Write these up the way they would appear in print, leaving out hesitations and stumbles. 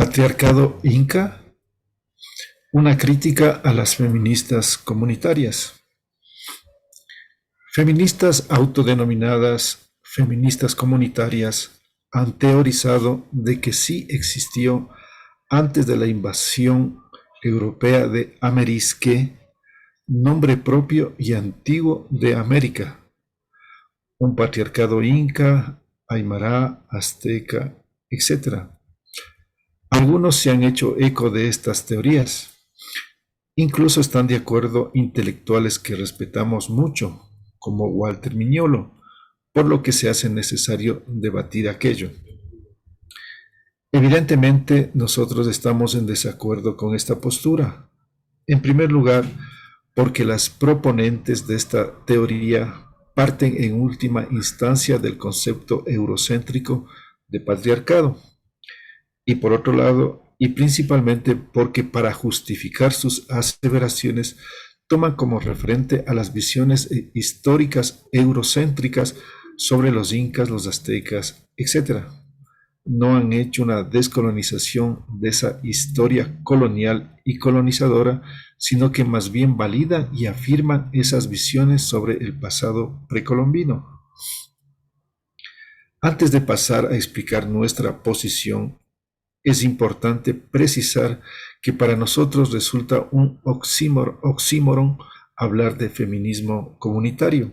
Patriarcado Inca, una crítica a las feministas comunitarias. Feministas autodenominadas feministas comunitarias han teorizado de que sí existió antes de la invasión europea de Amerisque, nombre propio y antiguo de América, un patriarcado inca, aymara, azteca, etc. Algunos se han hecho eco de estas teorías. Incluso están de acuerdo intelectuales que respetamos mucho, como Walter Mignolo, por lo que se hace necesario debatir aquello. Evidentemente, nosotros estamos en desacuerdo con esta postura. En primer lugar, porque las proponentes de esta teoría parten en última instancia del concepto eurocéntrico de patriarcado. Y por otro lado, y principalmente porque para justificar sus aseveraciones toman como referente a las visiones históricas eurocéntricas sobre los incas, los aztecas, etc. No han hecho una descolonización de esa historia colonial y colonizadora, sino que más bien validan y afirman esas visiones sobre el pasado precolombino. Antes de pasar a explicar nuestra posición, es importante precisar que para nosotros resulta un oxímoron hablar de feminismo comunitario,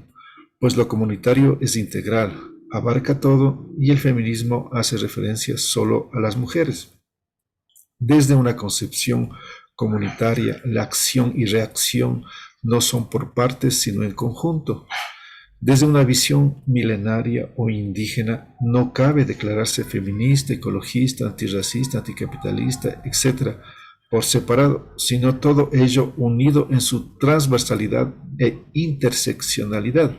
pues lo comunitario es integral, abarca todo y el feminismo hace referencia solo a las mujeres. Desde una concepción comunitaria, la acción y reacción no son por partes sino en conjunto. Desde una visión milenaria o indígena, no cabe declararse feminista, ecologista, antirracista, anticapitalista, etc., por separado, sino todo ello unido en su transversalidad e interseccionalidad.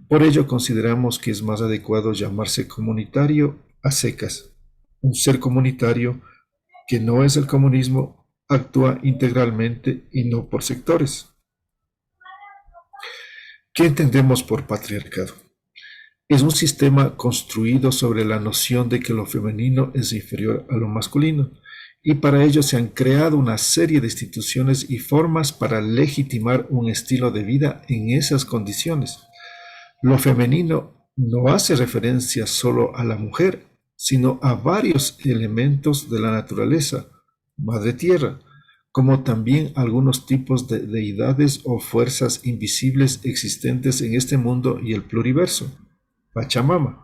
Por ello consideramos que es más adecuado llamarse comunitario a secas. Un ser comunitario que no es el comunismo actúa integralmente y no por sectores. ¿Qué entendemos por patriarcado? Es un sistema construido sobre la noción de que lo femenino es inferior a lo masculino, y para ello se han creado una serie de instituciones y formas para legitimar un estilo de vida en esas condiciones. Lo femenino no hace referencia solo a la mujer, sino a varios elementos de la naturaleza, madre tierra, como también algunos tipos de deidades o fuerzas invisibles existentes en este mundo y el pluriverso, Pachamama,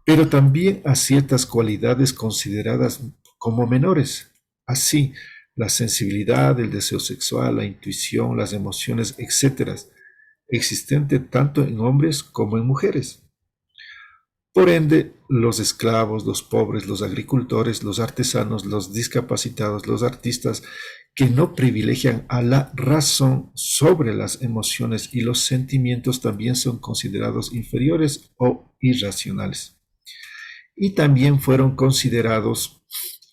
pero también a ciertas cualidades consideradas como menores, así la sensibilidad, el deseo sexual, la intuición, las emociones, etc., existente tanto en hombres como en mujeres. Por ende, los esclavos, los pobres, los agricultores, los artesanos, los discapacitados, los artistas, que no privilegian a la razón sobre las emociones y los sentimientos, también son considerados inferiores o irracionales. Y también fueron considerados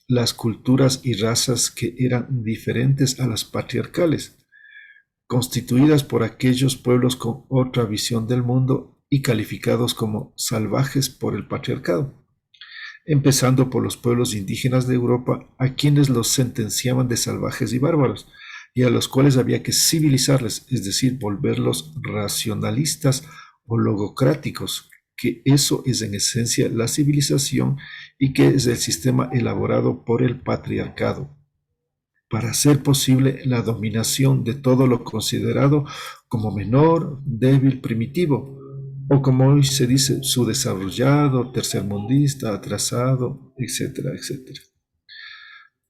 las culturas y razas que eran diferentes a las patriarcales, constituidas por aquellos pueblos con otra visión del mundo y calificados como salvajes por el patriarcado, empezando por los pueblos indígenas de Europa, a quienes los sentenciaban de salvajes y bárbaros, y a los cuales había que civilizarles, es decir, volverlos racionalistas o logocráticos, que eso es en esencia la civilización y que es el sistema elaborado por el patriarcado, para hacer posible la dominación de todo lo considerado como menor, débil, primitivo, o como hoy se dice, subdesarrollado, tercermundista, atrasado, etcétera, etcétera.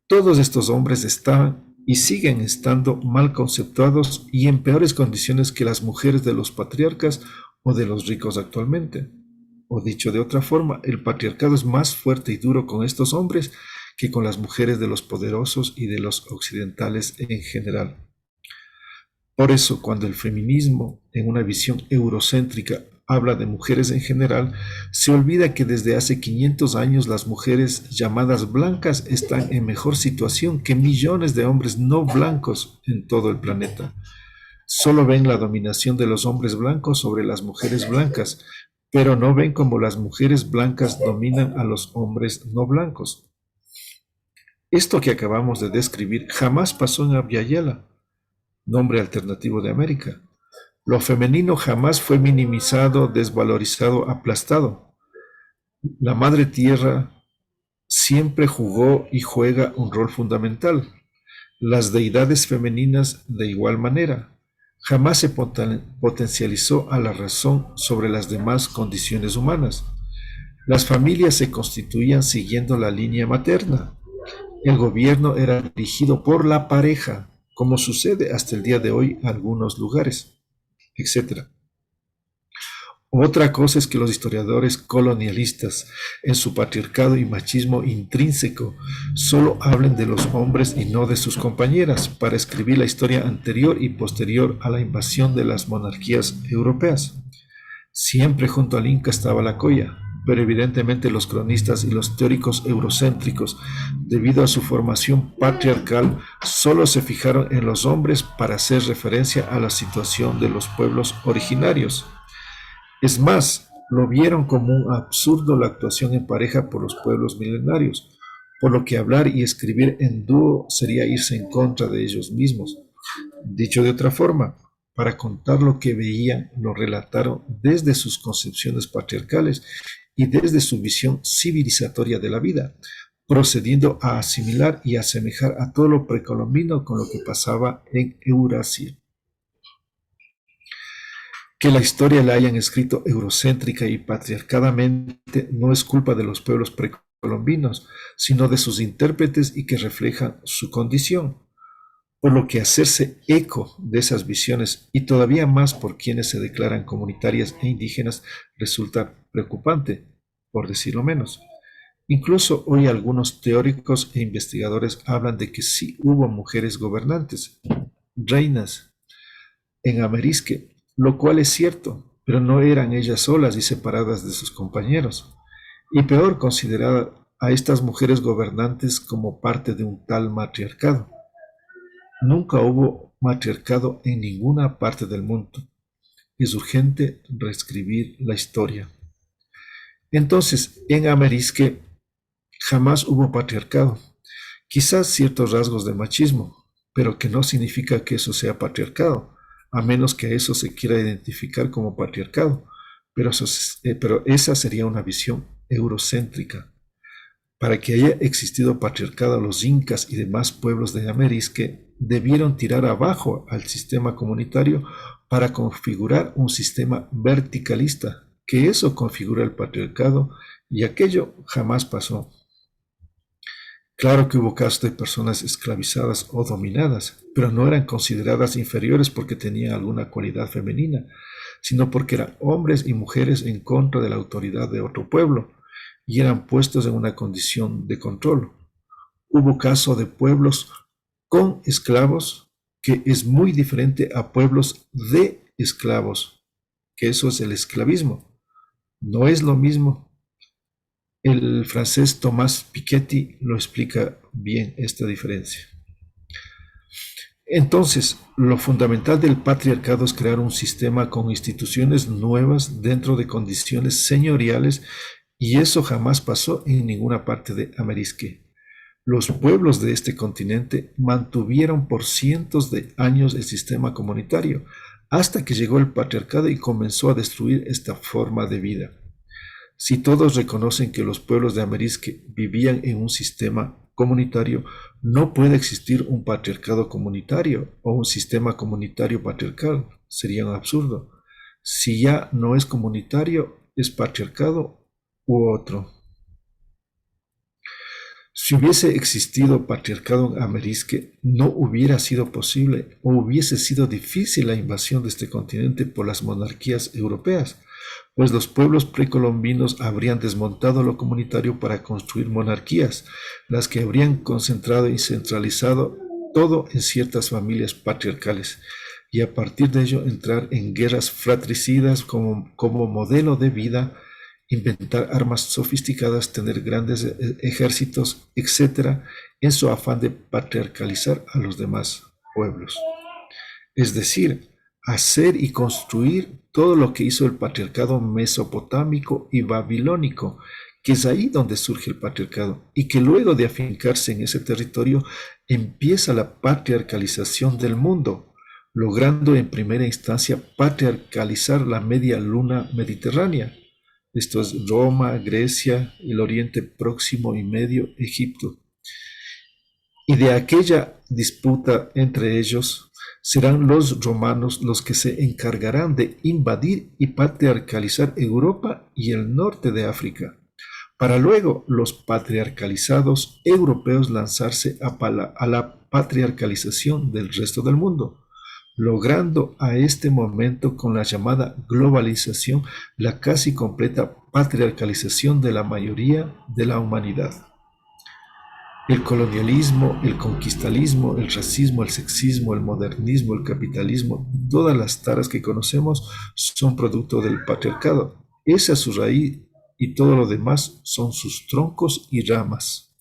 Todos estos hombres estaban y siguen estando mal conceptuados y en peores condiciones que las mujeres de los patriarcas o de los ricos actualmente. O dicho de otra forma, el patriarcado es más fuerte y duro con estos hombres que con las mujeres de los poderosos y de los occidentales en general. Por eso, cuando el feminismo, en una visión eurocéntrica, habla de mujeres en general, se olvida que desde hace 500 años las mujeres llamadas blancas están en mejor situación que millones de hombres no blancos en todo el planeta. Solo ven la dominación de los hombres blancos sobre las mujeres blancas, pero no ven cómo las mujeres blancas dominan a los hombres no blancos. Esto que acabamos de describir jamás pasó en Abya, nombre alternativo de América. Lo femenino jamás fue minimizado, desvalorizado, aplastado. La madre tierra siempre jugó y juega un rol fundamental. Las deidades femeninas de igual manera. Jamás se potencializó a la razón sobre las demás condiciones humanas. Las familias se constituían siguiendo la línea materna. El gobierno era dirigido por la pareja, como sucede hasta el día de hoy en algunos lugares, etc. Otra cosa es que los historiadores colonialistas, en su patriarcado y machismo intrínseco, solo hablen de los hombres y no de sus compañeras para escribir la historia anterior y posterior a la invasión de las monarquías europeas. Siempre junto al Inca estaba la colla, pero evidentemente los cronistas y los teóricos eurocéntricos, debido a su formación patriarcal, solo se fijaron en los hombres para hacer referencia a la situación de los pueblos originarios. Es más, lo vieron como un absurdo la actuación en pareja por los pueblos milenarios, por lo que hablar y escribir en dúo sería irse en contra de ellos mismos. Dicho de otra forma, para contar lo que veían, lo relataron desde sus concepciones patriarcales y desde su visión civilizatoria de la vida, procediendo a asimilar y asemejar a todo lo precolombino con lo que pasaba en Eurasia. Que la historia la hayan escrito eurocéntrica y patriarcadamente no es culpa de los pueblos precolombinos, sino de sus intérpretes y que reflejan su condición. Por lo que hacerse eco de esas visiones y todavía más por quienes se declaran comunitarias e indígenas resulta preocupante, por decirlo menos. Incluso hoy algunos teóricos e investigadores hablan de que sí hubo mujeres gobernantes, reinas, en Amerisque, lo cual es cierto, pero no eran ellas solas y separadas de sus compañeros. Y peor, considerar a estas mujeres gobernantes como parte de un tal matriarcado. Nunca hubo matriarcado en ninguna parte del mundo. Es urgente reescribir la historia. Entonces, en Amerisque jamás hubo patriarcado. Quizás ciertos rasgos de machismo, pero que no significa que eso sea patriarcado, a menos que a eso se quiera identificar como patriarcado. Pero esa sería una visión eurocéntrica. Para que haya existido patriarcado, los incas y demás pueblos de Amerisque debieron tirar abajo al sistema comunitario para configurar un sistema verticalista, que eso configura el patriarcado, y aquello jamás pasó. Claro que hubo casos de personas esclavizadas o dominadas, pero no eran consideradas inferiores porque tenían alguna cualidad femenina, sino porque eran hombres y mujeres en contra de la autoridad de otro pueblo y eran puestos en una condición de control. Hubo caso de pueblos con esclavos, que es muy diferente a pueblos de esclavos, que eso es el esclavismo. No es lo mismo. El francés Thomas Piketty lo explica bien esta diferencia. Entonces, lo fundamental del patriarcado es crear un sistema con instituciones nuevas dentro de condiciones señoriales, y eso jamás pasó en ninguna parte de Amerisque. Los pueblos de este continente mantuvieron por cientos de años el sistema comunitario, hasta que llegó el patriarcado y comenzó a destruir esta forma de vida. Si todos reconocen que los pueblos de Amerisque vivían en un sistema comunitario, no puede existir un patriarcado comunitario o un sistema comunitario patriarcal. Sería un absurdo. Si ya no es comunitario, es patriarcado u otro. Si hubiese existido patriarcado en Amerisque, no hubiera sido posible o hubiese sido difícil la invasión de este continente por las monarquías europeas, pues los pueblos precolombinos habrían desmontado lo comunitario para construir monarquías, las que habrían concentrado y centralizado todo en ciertas familias patriarcales, y a partir de ello entrar en guerras fratricidas como modelo de vida, inventar armas sofisticadas, tener grandes ejércitos, etc., en su afán de patriarcalizar a los demás pueblos. Es decir, hacer y construir todo lo que hizo el patriarcado mesopotámico y babilónico, que es ahí donde surge el patriarcado, y que luego de afincarse en ese territorio empieza la patriarcalización del mundo, logrando en primera instancia patriarcalizar la media luna mediterránea. Esto es Roma, Grecia, el Oriente Próximo y Medio, Egipto. Y de aquella disputa entre ellos serán los romanos los que se encargarán de invadir y patriarcalizar Europa y el norte de África, para luego los patriarcalizados europeos lanzarse a la patriarcalización del resto del mundo, logrando a este momento con la llamada globalización la casi completa patriarcalización de la mayoría de la humanidad. El colonialismo, el conquistalismo, el racismo, el sexismo, el modernismo, el capitalismo, todas las taras que conocemos son producto del patriarcado. Esa es su raíz y todo lo demás son sus troncos y ramas.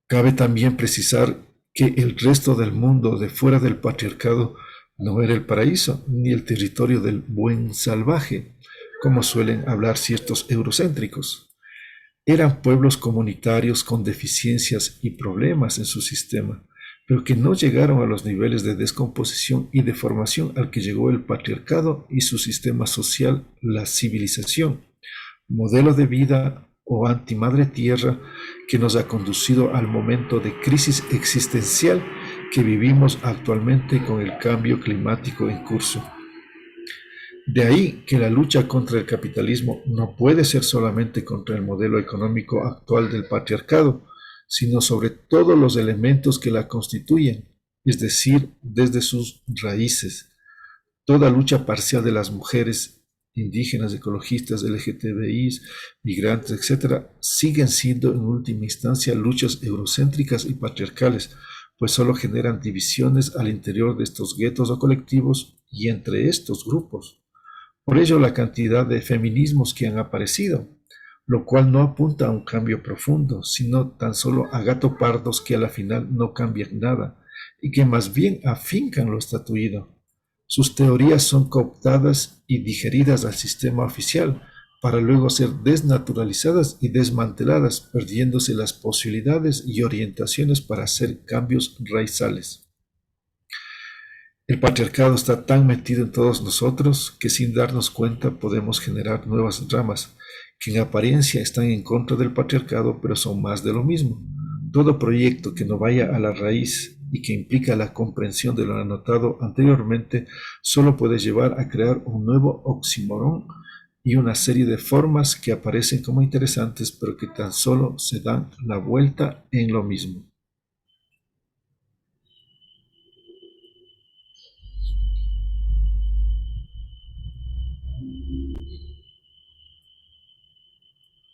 Cabe también precisar que el resto del mundo de fuera del patriarcado no era el paraíso ni el territorio del buen salvaje, como suelen hablar ciertos eurocéntricos. Eran pueblos comunitarios con deficiencias y problemas en su sistema, pero que no llegaron a los niveles de descomposición y deformación al que llegó el patriarcado y su sistema social, la civilización, modelo de vida o antimadre tierra que nos ha conducido al momento de crisis existencial que vivimos actualmente con el cambio climático en curso. De ahí que la lucha contra el capitalismo no puede ser solamente contra el modelo económico actual del patriarcado, sino sobre todos los elementos que la constituyen, es decir, desde sus raíces. Toda lucha parcial de las mujeres, indígenas, ecologistas, LGTBI, migrantes, etc., siguen siendo en última instancia luchas eurocéntricas y patriarcales, pues solo generan divisiones al interior de estos guetos o colectivos y entre estos grupos. Por ello, la cantidad de feminismos que han aparecido, lo cual no apunta a un cambio profundo, sino tan solo a gato pardos que a la final no cambian nada y que más bien afincan lo estatuido. Sus teorías son cooptadas y digeridas al sistema oficial para luego ser desnaturalizadas y desmanteladas, perdiéndose las posibilidades y orientaciones para hacer cambios raizales. El patriarcado está tan metido en todos nosotros que sin darnos cuenta podemos generar nuevas ramas que en apariencia están en contra del patriarcado, pero son más de lo mismo. Todo proyecto que no vaya a la raíz y que implica la comprensión de lo anotado anteriormente solo puede llevar a crear un nuevo oxímoron y una serie de formas que aparecen como interesantes, pero que tan solo se dan la vuelta en lo mismo.